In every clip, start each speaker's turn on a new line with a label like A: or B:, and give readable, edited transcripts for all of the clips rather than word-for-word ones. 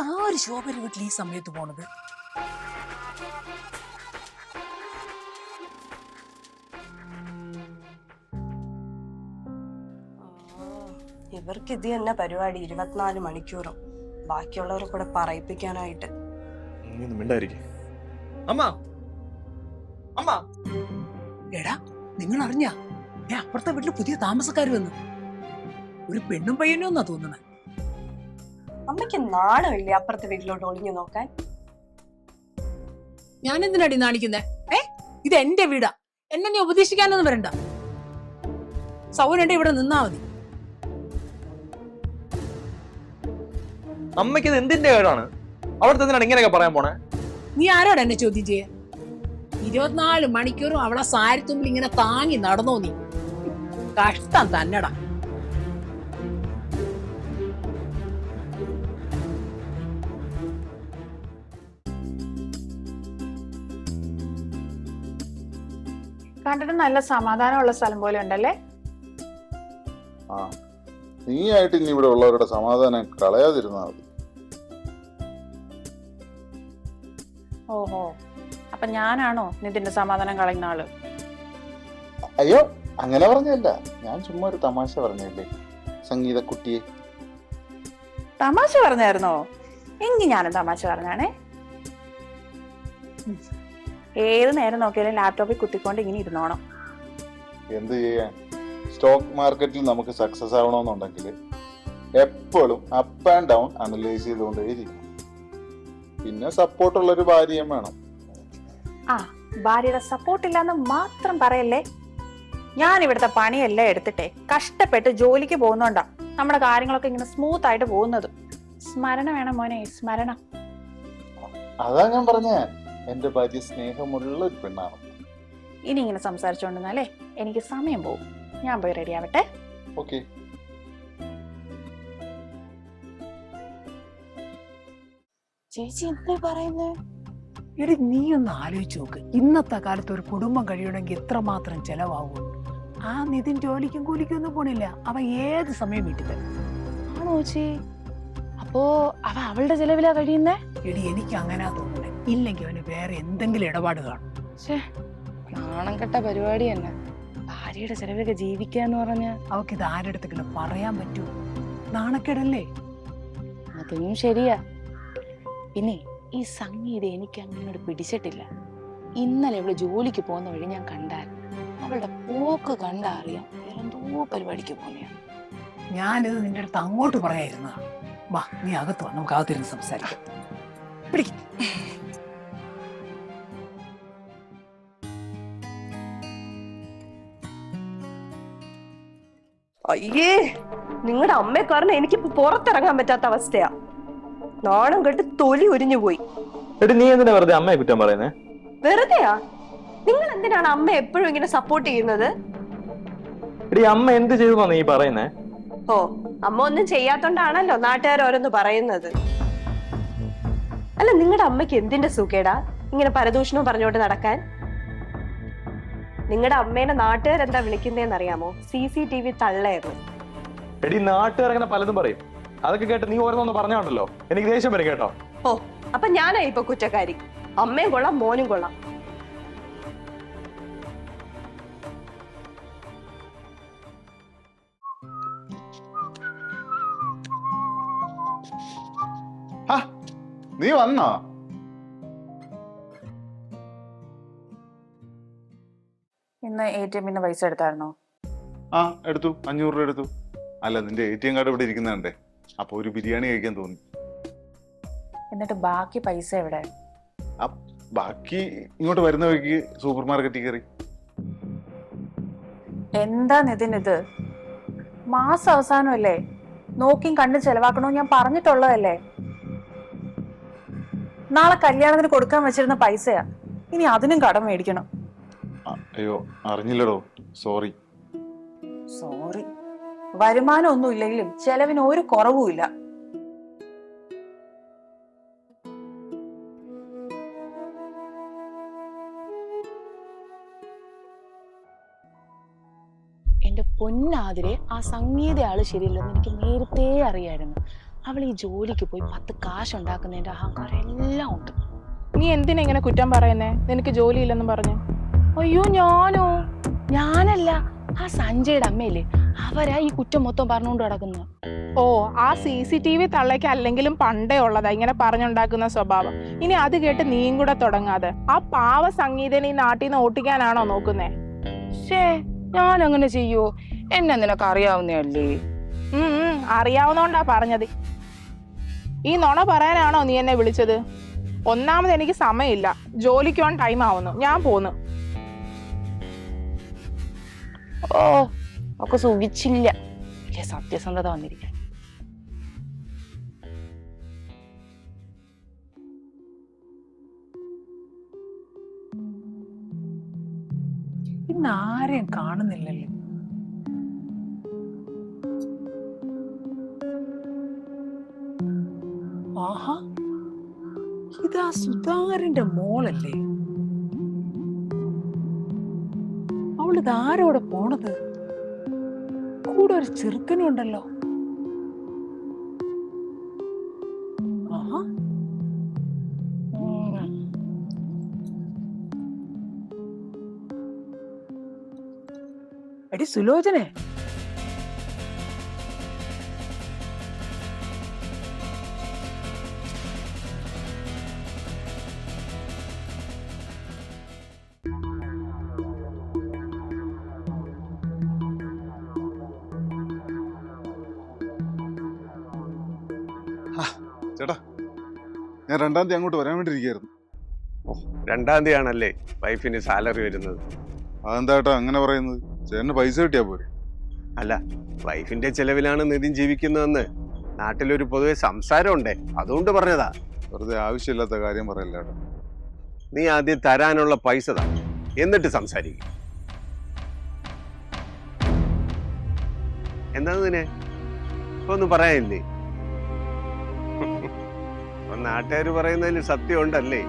A: ഇതാര് ശോഭന വീട്ടിൽ ഈ സമയത്ത് പോണത്?
B: ഇവർക്ക് ഇത് തന്നെ പരിപാടി 24 മണിക്കൂറും ബാക്കിയുള്ളവരെ കൂടെ പറയിപ്പിക്കാനായിട്ട്.
A: എടാ, നിങ്ങൾ അറിഞ്ഞ അപ്പുറത്തെ വീട്ടില് പുതിയ താമസക്കാർ വന്നു. ഒരു പെണ്ണും പയ്യനും എന്നാ തോന്നുന്നത്.
B: അമ്മയ്ക്ക് നാണമില്ലേ അപ്പുറത്തെ വീട്ടിലോട്ട് ഒളിഞ്ഞു നോക്കാൻ?
A: ഞാൻ എന്തിനാടി നാണിക്കുന്നേ? ഇത് എന്റെ വീടാ. എന്നെ നീ ഉപദേശിക്കാനൊന്നും വരണ്ട. സൗകര്യം ഇവിടെ നിന്നാ മതി.
C: അമ്മയ്ക്ക് ഇത് എന്തിന്റെ കേടാണ്? അവിടുത്തെ എന്തിനാണ് ഇങ്ങനെയൊക്കെ പറയാൻ പോണേ?
A: നീ ആരോട് എന്നെ ചോദ്യം ചെയ്യാ? 24 മണിക്കൂറും അവളെ സാരിത്തുമ്പിൽ ഇങ്ങനെ താങ്ങി നടന്നോ നീ? കഷ്ടം തന്നെടാ.
D: കണ്ടിട്ട് നല്ല സമാധാനമുള്ള സ്ഥലം പോലെ ഉണ്ടല്ലേ?
E: ആ, നീ ആയിട്ട് ഇനി ഇവിടെ ഉള്ളവരുടെ സമാധാനം കളയാതിരുന്നാൽ മതി.
D: ഓഹോ, അപ്പൊ ഞാനാണോ നിതിന്റെ സമാധാനം കളയുന്ന ആള്?
E: അയ്യോ, അങ്ങനെ പറഞ്ഞല്ല, ഞാൻ ചുമ്മാ ഒരു തമാശ പറഞ്ഞല്ലേ സംഗീത കുട്ടിയെ.
D: തമാശ പറഞ്ഞായിരുന്നോ? എങ്കിൽ ഞാനും തമാശ പറഞ്ഞാണേ. ഏത് നേരം നോക്കിയാലും ലാപ്ടോപ്പിൽ കുത്തിക്കൊണ്ട് ഇങ്ങനെ ഇരുന്നോണം.
E: എന്ത് ചെയ്യാൻ? സ്റ്റോക്ക് മാർക്കറ്റിൽ നമുക്ക് സക്സസ് ആവണമെന്നുണ്ടെങ്കിൽ എപ്പോഴും അപ്പ് ആൻഡ് ഡൗൺ അനലൈസ് ചെയ്തുകൊണ്ടേയിരിക്കും. പിന്നെ സപ്പോർട്ടുള്ളൊരു ഭാര്യയും വേണം.
D: ആ, ഭാര്യയുടെ സപ്പോർട്ട് ഇല്ലാന്ന് മാത്രം പറയല്ലേ. ഞാൻ ഇവിടുത്തെ പണിയെല്ലാം എടുത്തിട്ടെ കഷ്ടപ്പെട്ട് ജോലിക്ക് പോകുന്നോണ്ടാ നമ്മുടെ കാര്യങ്ങളൊക്കെ ഇങ്ങനെ സ്മൂത്ത് ആയിട്ട് പോകുന്നത്. സ്മരണ വേണം മോനെ, സ്മരണ.
E: അതാ ഞാൻ പറഞ്ഞ എന്റെ ഭാര്യ സ്നേഹമുള്ള ഒരു പെണ്ണാണ്.
D: ഇനി ഇങ്ങനെ സംസാരിച്ചോണ്ടിരുന്നാലേ എനിക്ക് സമയം പോകും. ഞാൻ പോയി റെഡി ആവട്ടെ.
E: ഓക്കെ.
D: ചേച്ചി എന്താ പറയുന്നേ?
A: എടി, നീ ഒന്ന് ആലോചിച്ച് നോക്ക്. ഇന്നത്തെ കാലത്ത് ഒരു കുടുംബം കഴിയണമെങ്കിൽ എത്രമാത്രം ചെലവാകും. ആ നിതിൻ ജോലിക്കും കൂലിക്കും ഒന്നും പോണില്ല. അവൻ ഏത് സമയം വീട്ടിൽ തന്നെ.
D: ആണോ ചേച്ചി? അപ്പോ അവളുടെ ചെലവിലാ കഴിയുന്നേ?
A: എടി, എനിക്ക് അങ്ങനെ തോന്നുന്നത്. ഇല്ലെങ്കിൽ അവന് വേറെ എന്തെങ്കിലും ഇടപാട് കാണും.
D: നാണം കെട്ട പരിപാടി തന്നെ. ഭാര്യയുടെ ചെലവിലൊക്കെ ജീവിക്കാന്ന് പറഞ്ഞ
A: അവക്ക് ഇത് ആരെടുത്തെങ്കിലും പറയാൻ പറ്റൂ? നാണക്കേടല്ലേ?
D: അതും ശരിയാ. പിന്നെ ഈ സംഗീത എനിക്ക് അങ്ങോട്ട് പിടിച്ചിട്ടില്ല. ഇന്നലെ ഇവിടെ ജോലിക്ക് പോകുന്ന വഴി ഞാൻ കണ്ടായിരുന്നു. അവളുടെ പോക്ക് കണ്ടാ അറിയാം എന്തോ പരിപാടിക്ക് പോന്നെയാ.
A: ഞാനിത് നിന്റെ അടുത്ത് അങ്ങോട്ട് പറയായിരുന്നതാണ്. വാ, നീ അകത്ത് വാ, നമുക്ക് അകത്തിരുന്ന് സംസാരിക്കാം. പിടിക്കും.
B: അയ്യേ, നിങ്ങളുടെ അമ്മയെ കാരണം എനിക്കിപ്പോ പുറത്തിറങ്ങാൻ പറ്റാത്ത അവസ്ഥയാ. നാണം കെട്ട് തൊലി ഉരിഞ്ഞു പോയി.
C: നീ എന്തിനാ വെറുതെ അമ്മയെ കുറ്റം പറയുന്നേ?
B: വെറുതെയാ? നിങ്ങൾ എന്തിനാണ് അമ്മ എപ്പോഴും ഇങ്ങനെ സപ്പോർട്ട് ചെയ്യുന്നത്?
C: അമ്മ എന്ത് ചെയ്തു നീ പറയുന്നേ?
B: ഓ, അമ്മ ഒന്നും ചെയ്യാത്തോണ്ടാണല്ലോ നാട്ടുകാർ ഓരോന്ന് പറയുന്നത്. അല്ല, നിങ്ങളുടെ അമ്മയ്ക്ക് എന്തിന്റെ സുഖേടാ ഇങ്ങനെ പരദൂഷണവും പറഞ്ഞോണ്ട് നടക്കാൻ? നിങ്ങളുടെ അമ്മേനെ നാട്ടുകാരെന്താ വിളിക്കുന്നതെന്ന് അറിയാമോ? CCTV തള്ളയായിരുന്നു.
C: നാട്ടുകാർ അങ്ങനെ പലതും പറയും. അതൊക്കെ കേട്ട് നീ ഓരോന്നൊന്ന് പറഞ്ഞോണ്ടല്ലോ എനിക്ക് ദേഷ്യം വരും കേട്ടോ.
B: ഓ, അപ്പൊ ഞാനാ ഇപ്പൊ കുറ്റക്കാരി? അമ്മയും കൊള്ളാം, മോനും കൊള്ളാം.
E: നീ വന്നോ?
D: ഇന്ന് ATM പൈസ എടുത്തായിരുന്നോ?
E: ആ, എടുത്തു. 500 രൂപ എടുത്തു. അല്ല, നിന്റെ ATM കാർഡ് ഇവിടെ ഇരിക്കുന്നുണ്ടേ, അപ്പൊ ഒരു ബിരിയാണി കഴിക്കാൻ തോന്നി.
D: എന്നിട്ട് ബാക്കി പൈസ എവിടെ?
E: ബാക്കി ഇങ്ങോട്ട് വരുന്ന വഴിക്ക് സൂപ്പർ മാർക്കറ്റിൽ കയറി.
D: എന്താ നിതിൻ ഇത്? മാസം അവസാനമല്ലേ, നോക്കിയും കണ്ട് ചെലവാക്കണോ ഞാൻ പറഞ്ഞിട്ടുള്ളതല്ലേ. നാളെ കല്യാണത്തിന് കൊടുക്കാൻ വെച്ചിരുന്ന പൈസയാ, ഇനി അതിനും കടം മേടിക്കണം.
E: അയ്യോ, അറിഞ്ഞില്ലടോ, സോറി.
D: സോറി. വരുമാനം ഒന്നും ഇല്ലെങ്കിലും ചെലവിന് ഒരു കുറവുമില്ല. എന്റെ പൊന്നാതിരെ, ആ സംഗീത ആള് ശരിയല്ലെന്ന് എനിക്ക് നേരത്തെ അറിയായിരുന്നു. അവൾ ഈ ജോലിക്ക് പോയി 10 കാശ് ഉണ്ടാക്കുന്നതിന്റെ അഹങ്കാരം എല്ലാം ഉണ്ട്.
F: നീ എന്തിനാ ഇങ്ങനെ കുറ്റം പറയുന്നേ? നിനക്ക് ജോലിയില്ലെന്നും പറഞ്ഞു.
D: അയ്യോ ഞാനല്ല, ആ സഞ്ജയുടെ അമ്മയില്ലേ, അവരാ ഈ കുറ്റം മൊത്തം പറഞ്ഞുകൊണ്ട് കിടക്കുന്നത്.
F: ഓ, ആ CCTV തള്ളയ്ക്ക് അല്ലെങ്കിലും പണ്ടേ ഉള്ളതാ ഇങ്ങനെ പറഞ്ഞുണ്ടാക്കുന്ന സ്വഭാവം. ഇനി അത് കേട്ട് നീയും കൂടെ തുടങ്ങാതെ. ആ പാവ സംഗീതനെ ഈ നാട്ടിൽ നിന്ന് ഓട്ടിക്കാനാണോ നോക്കുന്നേ?
D: ഞാൻ അങ്ങനെ ചെയ്യോ? എന്നെ നിനക്ക് അറിയാവുന്നല്ലേ.
F: അറിയാവുന്നോണ്ടാ പറഞ്ഞത്. ഈ നുണ പറയാനാണോ നീ എന്നെ വിളിച്ചത്? ഒന്നാമത് എനിക്ക് സമയമില്ല, ജോലിക്ക് പോകാൻ ടൈം ആവുന്നു, ഞാൻ പോന്നു.
D: ഓ, ഒക്കെ സുഖിച്ചില്ല. സത്യസന്ധത വന്നിരിക്കാൻ.
A: ഇന്ന് ആരെയും കാണുന്നില്ലല്ലോ. ആഹാ, ഇതാ സുധാകരന്റെ മോളല്ലേ? അവളിത് ആരോടെ പോണത്? കൂടെ ഒരു ചെറുക്കനും ഉണ്ടല്ലോ. ആഹാ, എടി സുലോചനെ,
E: ചേട്ടാ, ഞാൻ 2-ാം തീയതി അങ്ങോട്ട് വരാൻ വേണ്ടിയിരിക്കുകയായിരുന്നു.
G: 2-ാം തീയതി ആണല്ലേ വൈഫിന് സാലറി വരുന്നത്?
E: അതെന്താ ചേട്ടാ അങ്ങനെ പറയുന്നത്? ചേട്ടന് പൈസ കിട്ടിയാ പോരെ?
G: അല്ല, വൈഫിന്റെ ചെലവിലാണ് നിതിൻ ജീവിക്കുന്നതെന്ന് നാട്ടിലൊരു പൊതുവെ സംസാരമുണ്ടേ, അതുകൊണ്ട് പറഞ്ഞതാ.
E: വെറുതെ ആവശ്യമില്ലാത്ത കാര്യം പറയല്ല ചേട്ടാ.
G: നീ ആദ്യം തരാനുള്ള പൈസ താ, എന്നിട്ട് സംസാരിക്കും. എന്താ നിന്നെ ഇപ്പൊ ഒന്നും പറയാനില്ലേ? നാട്ടുകാർ പറയുന്നതിൽ സത്യം ഉണ്ടല്ലേ?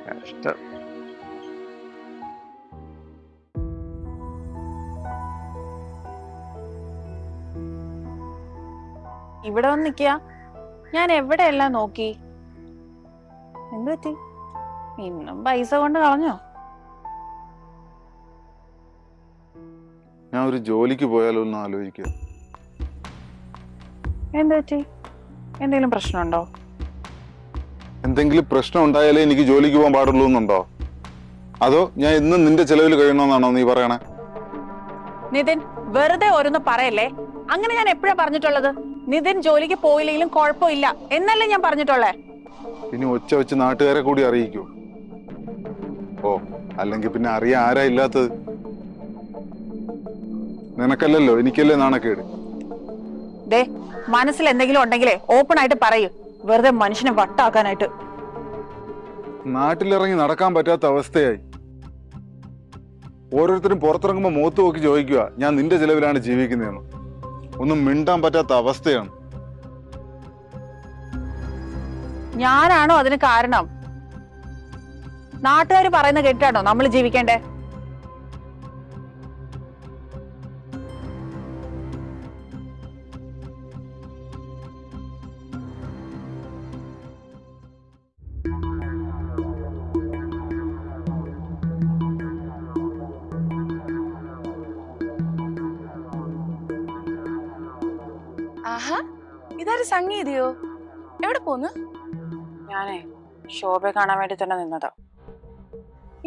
G: കഷ്ടം.
D: ഇവിടെ വന്ന് നിക്കാ. ഞാൻ എവിടെയെല്ലാം നോക്കി. എന്ത് പറ്റി? ഇന്നും പൈസ കൊണ്ട് കളഞ്ഞോ?
E: ഞാൻ ഒരു ജോലിക്ക് പോയാലോ എന്ന് ആലോചിക്കുക.
D: എന്ത് പറ്റി? എന്തെങ്കിലും പ്രശ്നമുണ്ടോ?
E: എന്തെങ്കിലും പ്രശ്നം ഉണ്ടായാലേ എനിക്ക് ജോലിക്ക് പോകാൻ പാടുള്ളൂ എന്നുണ്ടോ? അതോ ഞാൻ ഇന്നും നിന്റെ ചെലവിൽ കഴിയണമെന്നാണോ നീ പറയണേ?
D: നിതിൻ, വെറുതെ ഓരോന്ന് പറയല്ലേ. അങ്ങനെ ഞാൻ എപ്പോഴാ പറഞ്ഞിട്ടുള്ളത്? നിതിൻ ജോലിക്ക് പോയില്ലെങ്കിലും കുഴപ്പമില്ല എന്നല്ലേ ഞാൻ പറഞ്ഞിട്ടുള്ളേ.
E: ഇനി ഒച്ച വെച്ച് നാട്ടുകാരെ കൂടി അറിയിക്കൂ. ഓ, അല്ലെങ്കിൽ പിന്നെ അറിയാൻ ആരാ ഇല്ലാത്തത്? നിനക്കല്ലല്ലോ, എനിക്കല്ലേ നാണക്കേട്.
D: ദേ, മനസ്സിൽ എന്തെങ്കിലും ഉണ്ടെങ്കിലേ ഓപ്പൺ ആയിട്ട് പറയൂ, വെറുതെ മനുഷ്യനെ വട്ടാക്കാനായിട്ട്.
E: നാട്ടിലിറങ്ങി നടക്കാൻ പറ്റാത്ത അവസ്ഥയായി. ഓരോരുത്തരും പുറത്തിറങ്ങുമ്പോ മുഖത്ത് നോക്കി ചോദിക്കുക ഞാൻ നിന്റെ ചെലവിലാണ് ജീവിക്കുന്നതെന്ന്. ഒന്നും മിണ്ടാൻ പറ്റാത്ത അവസ്ഥയാണ്.
D: ഞാനാണോ അതിന് കാരണം? നാട്ടുകാർ പറയുന്ന കേട്ടാണോ നമ്മൾ ജീവിക്കേണ്ടേ? ആഹാ, ഇതാര് സംഗീതയോ? എവിടെ പോന്ന്? ഞാനേ ശോഭയെ കാണാൻ വേണ്ടി തന്നെ നിന്നതാ.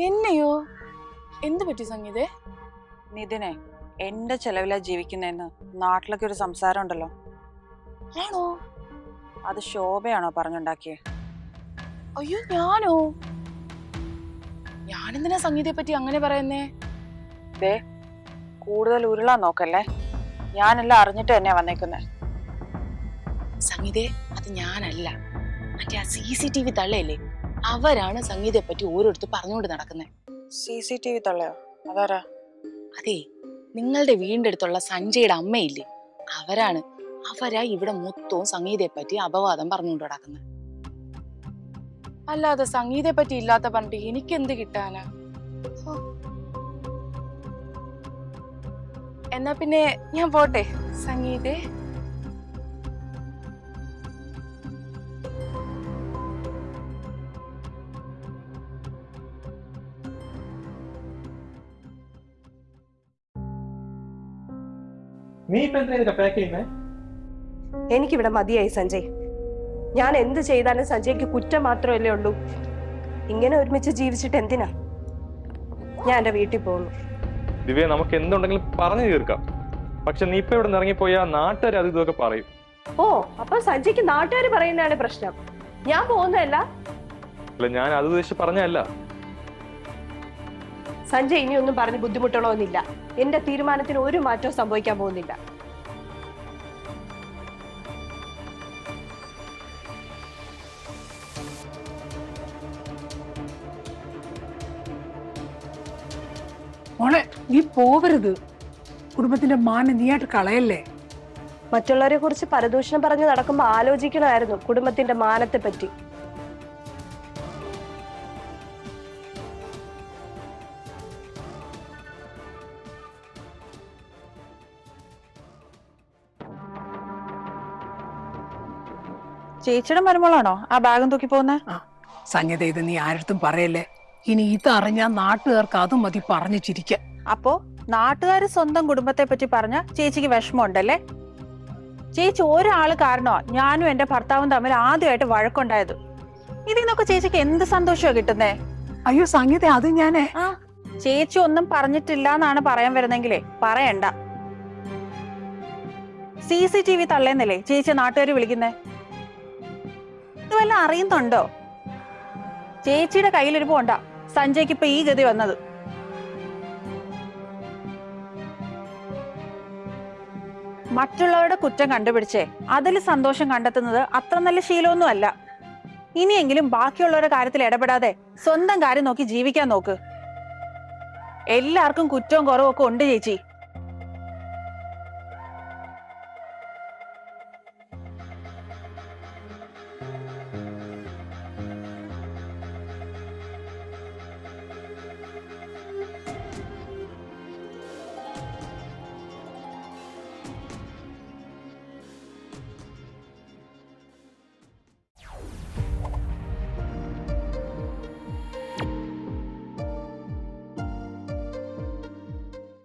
D: എന്നെയോ? എന്ത് പറ്റി സംഗീതേ? നിതിനെ എന്റെ ചെലവിലാ ജീവിക്കുന്നതെന്ന് നാട്ടിലൊക്കെ ഒരു സംസാരം ഉണ്ടല്ലോ. ആണോ? അത് ശോഭയാണോ പറഞ്ഞുണ്ടാക്കിയേ? അയ്യോ, ഞാനോ? ഞാനെന്തിനാ സംഗീതയെ പറ്റി അങ്ങനെ പറയുന്നേ? ദേ, കൂടുതൽ ഉരുളാൻ നോക്കല്ലേ. ഞാനെല്ലാം അറിഞ്ഞിട്ട് തന്നെയാ വന്നേക്കുന്നേ. സംഗീതേ, അത് ഞാനല്ല, മറ്റേ ആ CCTV തള്ളയല്ലേ, അവരാണ് സംഗീതയെ പറ്റി ഓരോരുത്തർ പറഞ്ഞുകൊണ്ട് നടക്കുന്നത്. CCTV തള്ളയോ? അതാരാ? അതെ, നിങ്ങളുടെ വീടിന്റെ അടുത്തുള്ള സഞ്ജയുടെ അമ്മയില്ലേ, അവരാണ്. അവരാ ഇവിടെ മൊത്തവും സംഗീതയെ പറ്റി അപവാദം പറഞ്ഞുകൊണ്ട് നടക്കുന്നത്. അല്ലാതെ സംഗീതയെ പറ്റി ഇല്ലാത്ത പറഞ്ഞിട്ട് എനിക്ക് എന്ത് കിട്ടാനാ? ഹോ. എന്നാ പിന്നെ ഞാൻ പോട്ടെ സംഗീതേ.
C: നീ ഇപ്പൊ എന്തിനാ പാക്ക് ചെയ്യുന്നേ?
B: എനിക്കിവിടെ മതിയായി സഞ്ജയ്. ഞാൻ എന്ത് ചെയ്താലും സഞ്ജയ്ക്ക് കുറ്റം മാത്രമല്ലേ ഉള്ളൂ. ഇങ്ങനെ ഒരുമിച്ച് ജീവിച്ചിട്ട് എന്തിനാ? ഞാൻ എന്റെ വീട്ടിൽ പോകുന്നു.
C: ദിവ്യ, നമുക്ക് എന്തുണ്ടെങ്കിലും പറഞ്ഞു തീർക്കാം. പക്ഷെ നീ ഇപ്പൊ ഇവിടെ നിന്ന് ഇറങ്ങിപ്പോയാ നാട്ടുകാർ അത് ഇതൊക്കെ പറയും.
B: ഓ, അപ്പൊ സഞ്ജയ്ക്ക് നാട്ടുകാർ പറയുന്നതാണ് പ്രശ്നം, ഞാൻ പോകുന്നതല്ല.
C: അല്ല, ഞാൻ അത് ഉദ്ദേശിച്ച് പറഞ്ഞല്ല.
B: സഞ്ജയ് ഇനിയൊന്നും പറഞ്ഞ് ബുദ്ധിമുട്ടണമെന്നില്ല. എന്റെ തീരുമാനത്തിന് ഒരു മാറ്റവും സംഭവിക്കാൻ പോകുന്നില്ല.
A: മോളെ, നീ പോവരുത്. കുടുംബത്തിന്റെ മാനം നീയായിട്ട് കളയല്ലേ.
B: മറ്റുള്ളവരെ കുറിച്ച് പരദൂഷണം പറഞ്ഞ് നടക്കുമ്പോ ആലോചിക്കണമായിരുന്നു കുടുംബത്തിന്റെ മാനത്തെ പറ്റി.
H: ചേച്ചിയുടെ മരുമോളാണോ ആ ബാഗും തൂക്കി പോകുന്നേ?
A: സംഗീത, ഇത് നീ ആരടുത്തും പറയല്ലേ. ഇനി ഇതറിഞ്ഞാൽ നാട്ടുകാർക്ക് അതും മതി പറഞ്ഞു ചിരിക്കാൻ.
H: അപ്പോ നാട്ടുകാര് സ്വന്തം കുടുംബത്തെ പറ്റി പറഞ്ഞ ചേച്ചിക്ക് വിഷമമുണ്ടല്ലേ? ചേച്ചി ഒരാള് കാരണമാ ഞാനും എന്റെ ഭർത്താവും തമ്മിൽ ആദ്യമായിട്ട് വഴക്കുണ്ടായത്. ഇതിന്നൊക്കെ ചേച്ചിക്ക് എന്ത് സന്തോഷമാ കിട്ടുന്നേ?
A: അയ്യോ സംഗീത, അത് ഞാനേ
H: ആ, ചേച്ചി ഒന്നും പറഞ്ഞിട്ടില്ല എന്നാണ് പറയാൻ വരുന്നെങ്കിലേ പറയണ്ട. CCTV തള്ളേന്നല്ലേ ചേച്ചി നാട്ടുകാര് വിളിക്കുന്നേ? ഇത് വല്ല അറിയുന്നുണ്ടോ? ചേച്ചിയുടെ കയ്യിലിരിപ്പ് കൊണ്ടാ സഞ്ജയ്ക്ക് ഇപ്പൊ ഈ ഗതി വന്നത്. മറ്റുള്ളവരുടെ കുറ്റം കണ്ടുപിടിച്ചേ അതിൽ സന്തോഷം കണ്ടെത്തുന്നത് അത്ര നല്ല ശീലമൊന്നും അല്ല. ഇനിയെങ്കിലും ബാക്കിയുള്ളവരുടെ കാര്യത്തിൽ ഇടപെടാതെ സ്വന്തം കാര്യം നോക്കി ജീവിക്കാൻ നോക്ക്. എല്ലാവർക്കും കുറ്റവും കുറവും ഒക്കെ ഉണ്ട് ചേച്ചി.